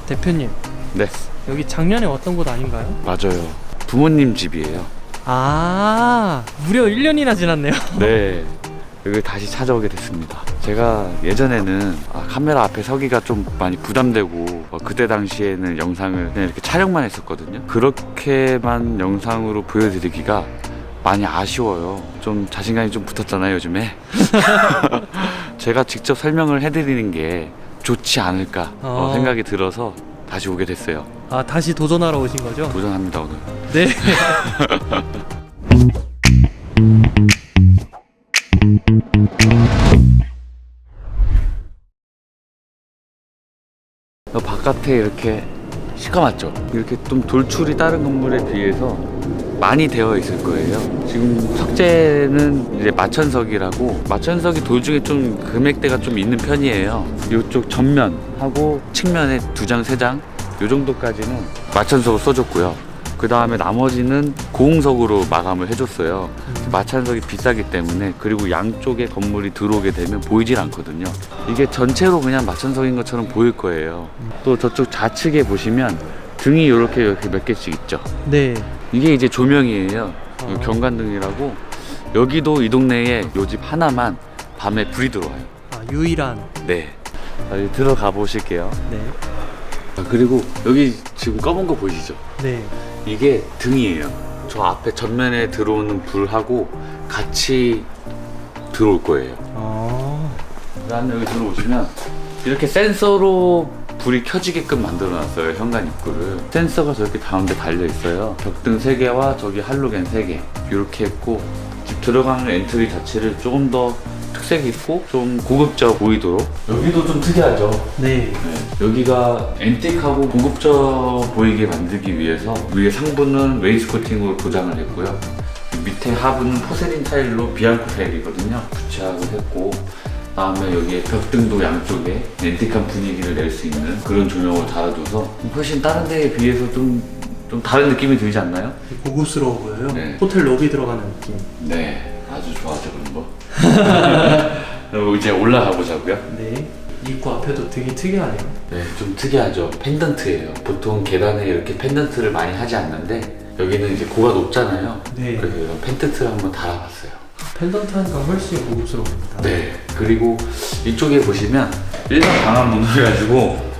대표님, 네, 여기 작년에 왔던 곳 아닌가요? 맞아요. 부모님 집이에요. 아, 무려 1년이나 지났네요. 네, 여기 다시 찾아오게 됐습니다. 제가 예전에는 카메라 앞에 서기가 좀 많이 부담되고 그때 당시에는 영상을 그냥 이렇게 촬영만 했었거든요. 그렇게만 영상으로 보여드리기가 많이 아쉬워요. 좀 자신감이 좀 붙었잖아요, 요즘에. 제가 직접 설명을 해드리는 게 좋지 않을까 생각이 들어서 다시 오게 됐어요. 아, 다시 도전하러 오신 거죠? 도전합니다, 오늘. 네. 바깥에 이렇게 시커멓죠? 이렇게 좀 돌출이 다른 건물에 비해서 많이 되어 있을 거예요. 지금 석재는 이제 마천석이라고, 마천석이 돌 중에 좀 금액대가 좀 있는 편이에요. 이쪽 전면하고 측면에 2장, 3장 요 정도까지는 마천석을 써줬고요. 그 다음에 나머지는 고흥석으로 마감을 해줬어요. 마천석이 비싸기 때문에. 그리고 양쪽에 건물이 들어오게 되면 보이질 않거든요. 이게 전체로 그냥 마천석인 것처럼 보일 거예요. 또 저쪽 좌측에 보시면 등이 이렇게 몇 개씩 있죠. 네. 이게 이제 조명이에요. 경관등이라고. 여기도 이 동네에 요 집 하나만 밤에 불이 들어와요. 아, 유일한. 네. 여기 들어가 보실게요. 네. 그리고 여기 지금 검은 거 보이시죠? 네. 이게 등이에요. 저 앞에 전면에 들어오는 불하고 같이 들어올 거예요. 그다음에 여기 들어오시면 이렇게 센서로 불이 켜지게끔 만들어 놨어요. 현관 입구를. 센서가 저렇게 가운데 달려 있어요. 벽등 3개와 저기 할로겐 3개 이렇게 했고, 집 들어가는 엔트리 자체를 조금 더 특색 있고 좀 고급져 보이도록. 여기도 좀 특이하죠. 네. 여기가 앤틱하고 고급져 보이게 만들기 위해서 위에 상부는 웨이스코팅으로 도장을 했고요. 밑에 하부는 포세린 타일로 비앙코 타일이거든요. 부착을 했고, 다음에 여기에 벽등도 양쪽에 앤틱한 분위기를 낼 수 있는 그런 조명을 달아줘서 훨씬 다른 데에 비해서 좀 다른 느낌이 들지 않나요? 고급스러워 보여요. 네. 호텔 로비 들어가는 느낌. 네, 아주 좋아하죠 그런 거. 그리고 이제 올라가 보자고요. 네. 입구 앞에도 되게 특이하네요. 네, 좀 특이하죠. 펜던트예요. 보통 계단에 이렇게 펜던트를 많이 하지 않는데 여기는 이제 고가 높잖아요. 네. 그래서 이런 펜던트를 한번 달아봤어요. 펜던트 하니까 훨씬 고급스러워집니다. 네. 그리고 이쪽에 보시면 일반 방화문을 해가지고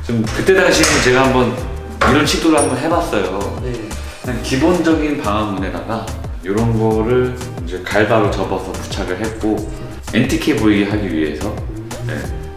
좀 그때 당시에는 제가 한번 이런 시도를 한번 해봤어요. 네. 그냥 기본적인 방화문에다가 이런 거를 이제 갈바로 접어서 부착을 했고 앤틱해 보이게 하기 위해서. 네.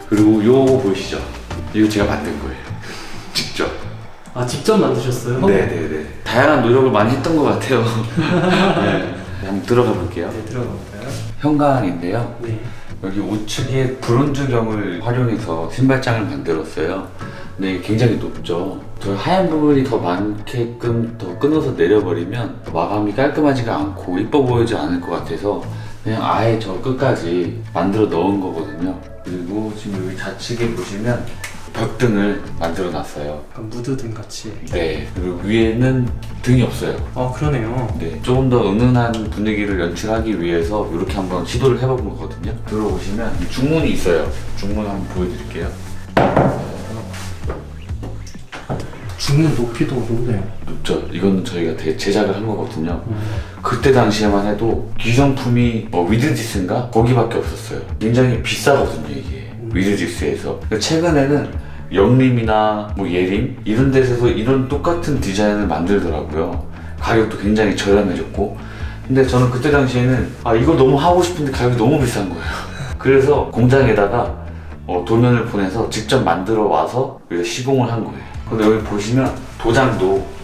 그리고 요거 보이시죠? 이거 제가 만든 거예요. 직접. 아, 직접 만드셨어요? 네네네. 다양한 노력을 많이 했던 것 같아요. 네. 한번 들어가 볼게요. 네, 들어가 볼까요? 현관인데요. 네. 여기 우측에 브론즈경을 활용해서 신발장을 만들었어요. 근데 굉장히 높죠. 저 하얀 부분이 더 많게끔 더 끊어서 내려버리면 마감이 깔끔하지가 않고 이뻐 보이지 않을 것 같아서 그냥 아예 저 끝까지 만들어 넣은 거거든요. 그리고 지금 여기 좌측에 보시면 벽등을 만들어 놨어요. 약간 무드등 같이. 네. 그리고 위에는 등이 없어요. 아, 그러네요. 네, 조금 더 은은한 분위기를 연출하기 위해서 이렇게 한번 시도를 해본 거거든요. 들어오시면 중문이 있어요. 중문 한번 보여드릴게요. 중문 높이도 높네요. 높죠? 이거는 저희가 제작을 한 거거든요. 그때 당시에만 해도 기성품이 위드지스인가? 거기밖에 없었어요. 굉장히 비싸거든요, 이게. 위드지스에서. 최근에는 영림이나 예림 이런 데서 이런 똑같은 디자인을 만들더라고요. 가격도 굉장히 저렴해졌고. 근데 저는 그때 당시에는 이거 너무 하고 싶은데 가격이 너무 비싼 거예요. 그래서 공장에다가 도면을 보내서 직접 만들어 와서 시공을 한 거예요. 근데 여기 보시면 도장도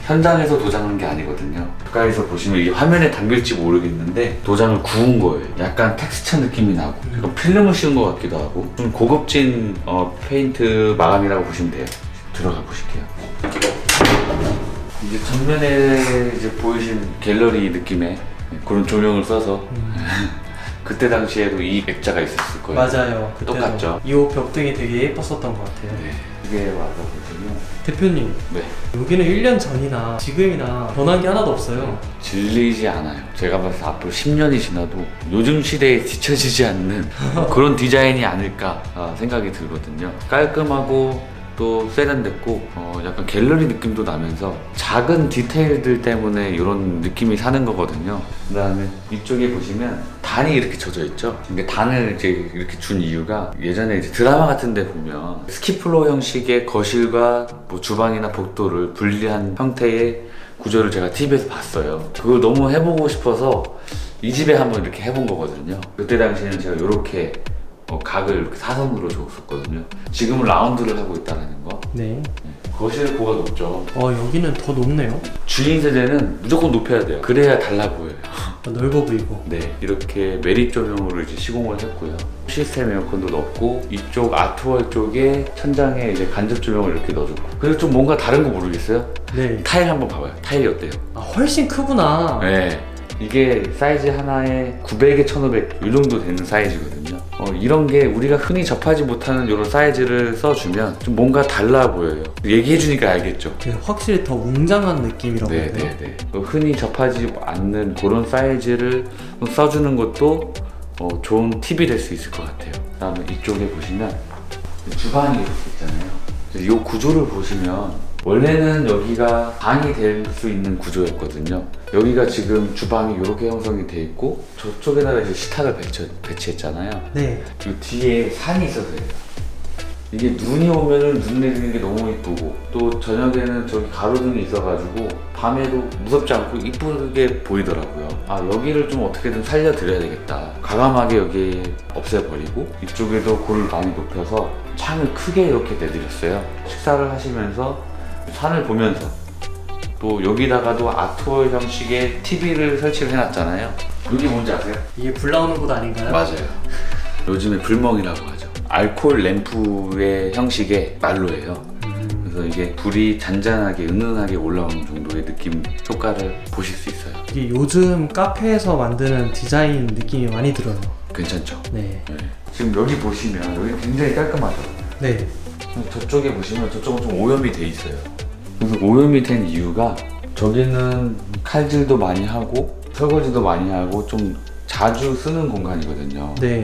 현장에서 도장한 게 아니거든요. 가까이서 보시면 이게 화면에 담길지 모르겠는데 도장을 구운 거예요. 약간 텍스처 느낌이 나고 약간 필름을 씌운 것 같기도 하고 좀 고급진 페인트 마감이라고 보시면 돼요. 들어가 보실게요. 이제 전면에 이제 보이신 갤러리 느낌의 그런 조명을 써서 그때 당시에도 이 액자가 있었을 거예요. 맞아요. 똑같죠? 이 벽등이 되게 예뻤었던 것 같아요. 네, 이게 와서 보시면 대표님, 네. 여기는 1년 전이나 지금이나 변한 게 하나도 없어요. 질리지 않아요. 제가 봤을 때 앞으로 10년이 지나도 요즘 시대에 뒤처지지 않는 그런 디자인이 아닐까 생각이 들거든요. 깔끔하고 또 세련됐고 약간 갤러리 느낌도 나면서 작은 디테일들 때문에 이런 느낌이 사는 거거든요. 그 다음에 이쪽에 보시면 단이 이렇게 젖어 있죠. 근데 단을 이제 이렇게 준 이유가 예전에 이제 드라마 같은 데 보면 스키플로어 형식의 거실과 뭐 주방이나 복도를 분리한 형태의 구조를 제가 TV에서 봤어요. 그걸 너무 해보고 싶어서 이 집에 한번 이렇게 해본 거거든요. 그때 당시에는 제가 이렇게 각을 이렇게 사선으로 줬었거든요. 지금은 라운드를 하고 있다는 거. 네. 거실 고가 높죠. 여기는 더 높네요. 주인 세대는 무조건 높여야 돼요. 그래야 달라 보여요. 넓어 보이고. 네, 이렇게 매립 조명으로 이제 시공을 했고요. 시스템 에어컨도 넣었고 이쪽 아트월 쪽에 천장에 이제 간접 조명을 이렇게 넣어줬고. 그리고 좀 뭔가 다른 거 모르겠어요? 네. 타일 한번 봐봐요. 타일이 어때요? 훨씬 크구나. 네. 이게 사이즈 하나에 900에 1500 이 정도 되는 사이즈거든요. 이런 게 우리가 흔히 접하지 못하는 이런 사이즈를 써주면 좀 뭔가 달라 보여요. 얘기해주니까 알겠죠? 네, 확실히 더 웅장한 느낌이라고 해야 되나? 네네네. 흔히 접하지 않는 그런 사이즈를 써주는 것도 좋은 팁이 될 수 있을 것 같아요. 그 다음에 이쪽에 보시면 주방이 이렇게 있잖아요. 이 구조를 보시면 원래는 여기가 방이 될 수 있는 구조였거든요. 여기가 지금 주방이 이렇게 형성이 돼 있고 저쪽에다가 이제 식탁을 배치했잖아요. 네. 이 뒤에 산이 있어서요. 이게 눈이 오면은 눈 내리는 게 너무 이쁘고 또 저녁에는 저기 가로등이 있어가지고 밤에도 무섭지 않고 이쁘게 보이더라고요. 여기를 좀 어떻게든 살려드려야 되겠다. 과감하게 여기 없애버리고 이쪽에도 골을 많이 높여서 창을 크게 이렇게 내드렸어요. 식사를 하시면서 산을 보면서 또 여기다가도 아트월 형식의 TV를 설치를 해놨잖아요. 이게 뭔지 아세요? 이게 불 나오는 곳 아닌가요? 맞아요. 요즘에 불멍이라고 하죠. 알코올 램프의 형식의 난로예요. 그래서 이게 불이 잔잔하게 은은하게 올라오는 정도의 느낌 효과를 보실 수 있어요. 이게 요즘 카페에서 만드는 디자인 느낌이 많이 들어요. 괜찮죠? 네. 네. 지금 여기 보시면 여기 굉장히 깔끔하죠? 네. 저쪽에 보시면 저쪽은 좀 오염이 돼 있어요. 그래서 오염이 된 이유가 저기는 칼질도 많이 하고 설거지도 많이 하고 좀 자주 쓰는 공간이거든요. 네.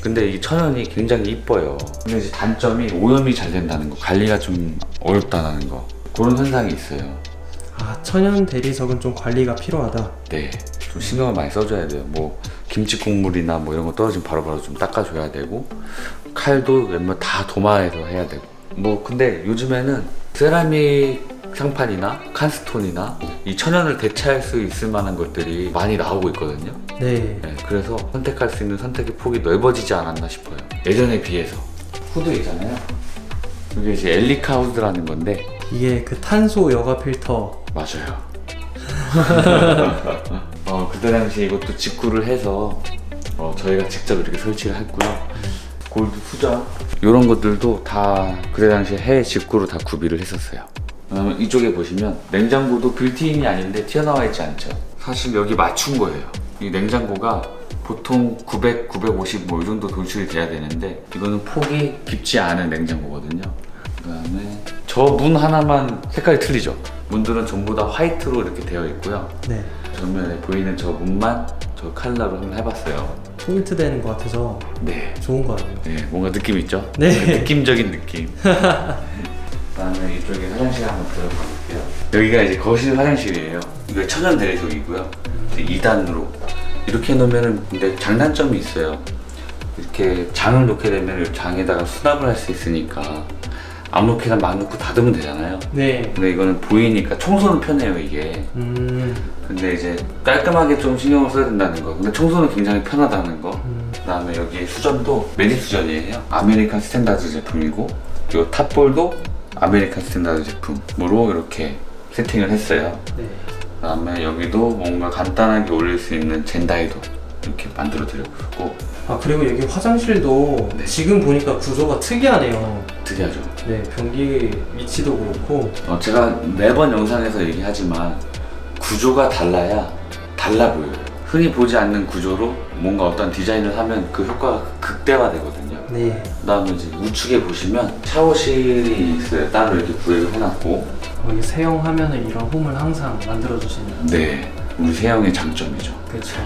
근데 이 천연이 굉장히 이뻐요. 근데 이제 단점이 오염이 잘 된다는 거, 관리가 좀 어렵다는 거, 그런 현상이 있어요. 천연 대리석은 좀 관리가 필요하다. 네, 좀 신경을 많이 써줘야 돼요. 뭐 김치 국물이나 뭐 이런 거 떨어지면 바로바로 좀 닦아줘야 되고, 칼도 웬만 다 도마에서 해야 되고. 뭐 근데 요즘에는 세라믹 상판이나 칸스톤이나 이 천연을 대체할 수 있을 만한 것들이 많이 나오고 있거든요. 네. 네, 그래서 선택할 수 있는 선택의 폭이 넓어지지 않았나 싶어요. 예전에 비해서. 후드 있잖아요. 이게 이제 엘리카 후드라는 건데 이게 그 탄소 여과 필터. 맞아요. 그때 당시에 이것도 직구를 해서 저희가 직접 이렇게 설치를 했고요. 골드 수전 이런 것들도 다 그때 당시에 해외 직구로 다 구비를 했었어요. 그다음에 이쪽에 보시면 냉장고도 빌트인이 아닌데 튀어나와 있지 않죠. 사실 여기 맞춘 거예요. 이 냉장고가 보통 900, 950 뭐 이 정도 돌출이 돼야 되는데 이거는 폭이 깊지 않은 냉장고거든요. 그다음에 저 문 하나만 색깔이 틀리죠. 문들은 전부 다 화이트로 이렇게 되어 있고요. 네. 정면에 보이는 저 문만 저 컬러로 한번 해봤어요. 포인트 되는 것 같아서 네. 좋은 것 같네요. 네, 뭔가 느낌 있죠? 네. 느낌적인 느낌. 그다음에 이쪽에 화장실 한번 들어가 볼게요. 여기가 이제 거실 화장실이에요. 이거 천연 대리석이고요. 2단으로 이렇게 해놓으면은 근데 장단점이 있어요. 이렇게 장을 놓게 되면 이 장에다가 수납을 할 수 있으니까 아무렇게나 막 놓고 닫으면 되잖아요. 네. 근데 이거는 보이니까 청소는 편해요 이게. 근데 이제 깔끔하게 좀 신경을 써야 된다는 거. 근데 청소는 굉장히 편하다는 거. 그다음에 여기 수전도 매립 수전이에요. 아메리칸 스탠다드 제품이고 이 탑볼도 아메리칸 스탠다드 제품으로 이렇게 세팅을 했어요. 네. 그다음에 여기도 뭔가 간단하게 올릴 수 있는 젠다이도 이렇게 만들어 드렸고. 그리고 여기 화장실도 네. 지금 보니까 구조가 특이하네요. 특이하죠. 네, 변기 위치도 그렇고. 제가 매번 영상에서 얘기하지만 구조가 달라야 달라 보여요. 흔히 보지 않는 구조로 뭔가 어떤 디자인을 하면 그 효과가 극대화되거든요. 네. 그다음에 이제 우측에 보시면 샤워실이 있어요. 따로 이렇게 구획을 해놨고. 여기 세영하면은 이런 홈을 항상 만들어 주시는. 네. 우리 세형의 장점이죠. 그렇죠.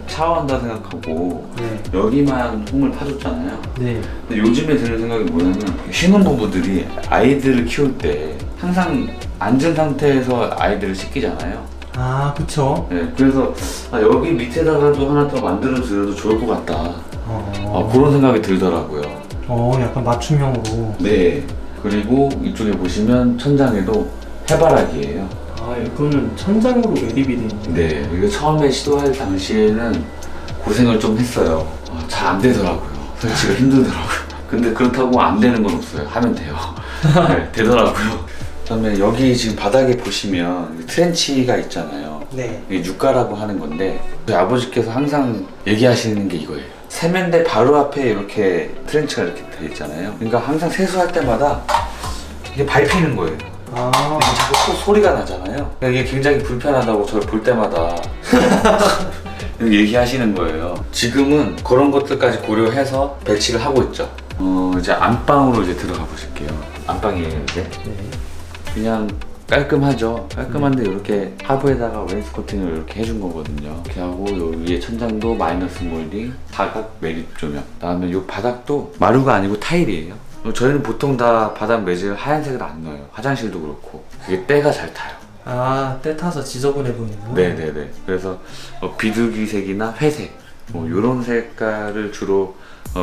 샤워한다 생각하고 네. 여기만 홈을 파줬잖아요. 네. 근데 요즘에 드는 생각이 뭐냐면 신혼부부들이 아이들을 키울 때 항상 앉은 상태에서 아이들을 씻기잖아요. 아, 그쵸. 네, 그래서 여기 밑에다가도 하나 더 만들어 드려도 좋을 것 같다. 그런 생각이 들더라고요. 약간 맞춤형으로. 네. 그리고 이쪽에 보시면 천장에도 해바라기예요. 아, 이거는 천장으로 매립이 돼 있네요. 네. 이거 처음에 시도할 당시에는 고생을 좀 했어요. 잘 안 되더라고요. 설치가 힘들더라고요. 근데 그렇다고 안 되는 건 없어요. 하면 돼요. 네, 되더라고요. 그다음에 여기 지금 바닥에 보시면 트렌치가 있잖아요. 네. 이게 육가라고 하는 건데 저희 아버지께서 항상 얘기하시는 게 이거예요. 세면대 바로 앞에 이렇게 트렌치가 이렇게 돼 있잖아요. 그러니까 항상 세수할 때마다 이게 밟히는 거예요. 아, 자꾸 소리가 나잖아요. 그러니까 이게 굉장히 불편하다고 저를 볼 때마다 얘기하시는 거예요. 지금은 그런 것들까지 고려해서 배치를 하고 있죠. 이제 안방으로 이제 들어가 보실게요. 안방이에요, 이제. 네. 그냥 깔끔하죠. 깔끔한데 이렇게 하부에다가 웨인스코팅을 이렇게 해준 거거든요. 이렇게 하고 요 위에 천장도 마이너스 몰딩, 사각 매립 조명. 그다음에 요 바닥도 마루가 아니고 타일이에요. 저희는 보통 다 바닥 매직을 하얀색을 안 넣어요. 화장실도 그렇고 그게 때가 잘 타요. 아, 때 타서 지저분해 보이는구나. 네네네. 그래서 비둘기색이나 회색 요런 색깔을 주로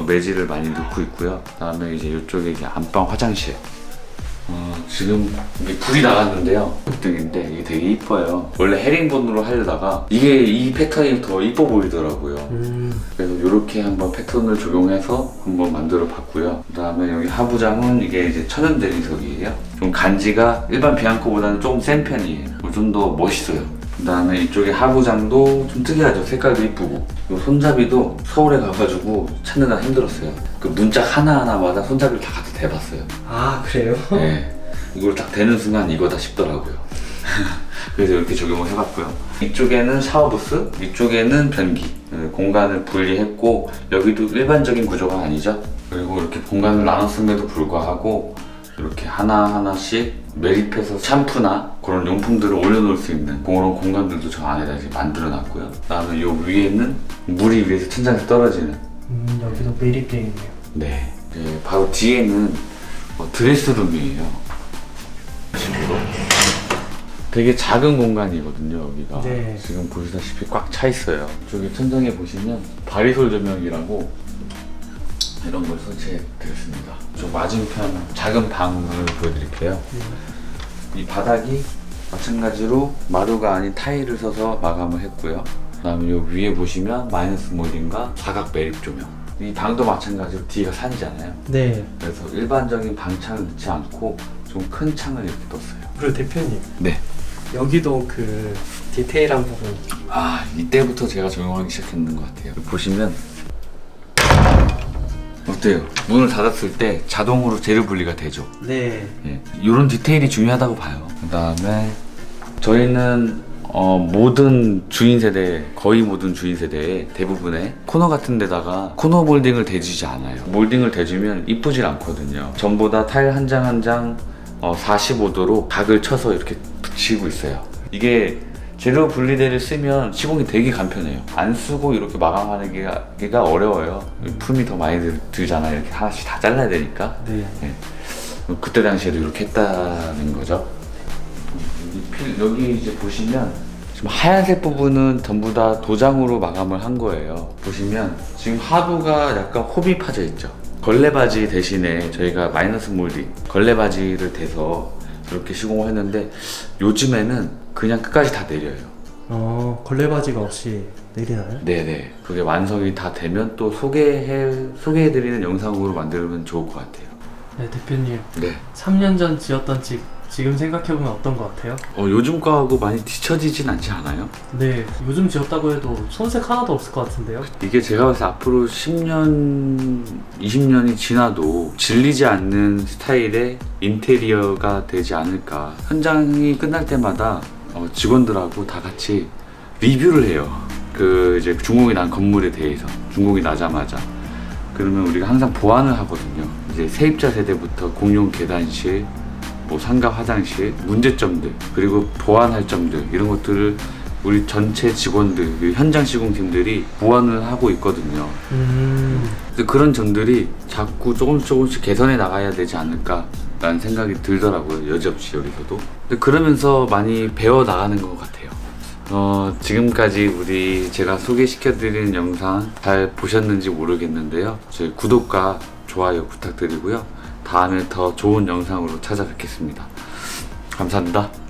매질을 많이 넣고 있고요. 그다음에 이제 이쪽에 이제 안방 화장실. 지금 이게 불이 나갔는데요. 등인데 이게 되게 이뻐요. 원래 헤링본으로 하려다가 이 패턴이 더 이뻐 보이더라고요. 그래서 이렇게 한번 패턴을 적용해서 한번 만들어 봤고요. 그 다음에 여기 하부장은 이게 이제 천연 대리석이에요. 좀 간지가 일반 비앙코보다는 조금 센 편이에요. 좀 더 멋있어요. 그 다음에 이쪽에 하부장도 좀 특이하죠. 색깔도 이쁘고. 이 손잡이도 서울에 가가지고 찾느라 힘들었어요. 그 문짝 하나하나마다 손잡이를 다 갖다 대봤어요. 아, 그래요? 네. 이걸 딱 대는 순간 이거다 싶더라고요. 그래서 이렇게 적용을 해봤고요. 이쪽에는 샤워부스, 이쪽에는 변기. 공간을 분리했고 여기도 일반적인 구조가 아니죠. 그리고 이렇게 공간을 나눴음에도 불구하고 이렇게 하나하나씩 매립해서 샴푸나 그런 용품들을 올려놓을 수 있는 그런 공간들도 저 안에다 이제 만들어 놨고요. 그 다음에 요 위에는 물이 위에서 천장에서 떨어지는. 여기도 매립되어 있네요. 네. 바로 뒤에는 드레스룸이에요. 되게 작은 공간이거든요, 여기가. 네. 지금 보시다시피 꽉 차 있어요. 저기 천장에 보시면 바리솔 조명이라고 이런 걸 설치해 드렸습니다. 저 맞은편 작은 방을 보여드릴게요. 이 바닥이 마찬가지로 마루가 아닌 타일을 써서 마감을 했고요. 그 다음에 요 위에 보시면 마이너스 몰딩과 사각 매립 조명. 이 방도 마찬가지로 뒤가 산이잖아요. 네. 그래서 일반적인 방창을 넣지 않고 좀 큰 창을 이렇게 떴어요. 그리고 대표님, 네. 여기도 그 디테일한 부분. 이때부터 제가 적용하기 시작했는 것 같아요. 보시면 어때요? 문을 닫았을 때 자동으로 재료 분리가 되죠. 네. 이런 디테일이 중요하다고 봐요. 그 다음에 저희는 모든 주인 세대, 거의 모든 주인 세대의 대부분의 코너 같은 데다가 코너 몰딩을 대주지 않아요. 몰딩을 대주면 이쁘질 않거든요. 전부 다 타일 한 장 한 장 45도로 각을 쳐서 이렇게 붙이고 있어요. 이게 재료 분리대를 쓰면 시공이 되게 간편해요. 안 쓰고 이렇게 마감하는 게가 어려워요. 품이 더 많이 들잖아요. 이렇게 하나씩 다 잘라야 되니까. 네. 그때 당시에도 이렇게 했다는 거죠. 여기 이제 보시면 지금 하얀색 부분은 전부 다 도장으로 마감을 한 거예요. 보시면 지금 하부가 약간 홈이 파져 있죠. 걸레바지 대신에 저희가 마이너스 몰딩 걸레바지를 대서 이렇게 시공을 했는데 요즘에는 그냥 끝까지 다 내려요. 걸레바지가 없이 내리나요? 네네. 그게 완성이 다 되면 또 소개해드리는 영상으로 만들면 좋을 것 같아요. 네, 대표님. 네. 3년 전 지었던 집 지금 생각해보면 어떤 것 같아요? 요즘 거하고 많이 뒤처지진 않지 않아요? 네, 요즘 지었다고 해도 손색 하나도 없을 것 같은데요? 이게 제가 봤을 때 앞으로 10년, 20년이 지나도 질리지 않는 스타일의 인테리어가 되지 않을까. 현장이 끝날 때마다 직원들하고 다 같이 리뷰를 해요. 이제 준공이 난 건물에 대해서. 준공이 나자마자. 그러면 우리가 항상 보완을 하거든요. 이제 세입자 세대부터 공용 계단실, 상가 화장실, 문제점들, 그리고 보완할 점들 이런 것들을 우리 전체 직원들, 그 현장 시공팀들이 보완을 하고 있거든요. 근데 그런 점들이 자꾸 조금씩 개선해 나가야 되지 않을까라는 생각이 들더라고요. 여지없이 여기서도. 근데 그러면서 많이 배워 나가는 것 같아요. 지금까지 제가 소개시켜드린 영상 잘 보셨는지 모르겠는데요. 저희 구독과 좋아요 부탁드리고요. 다음에 더 좋은 영상으로 찾아뵙겠습니다. 감사합니다.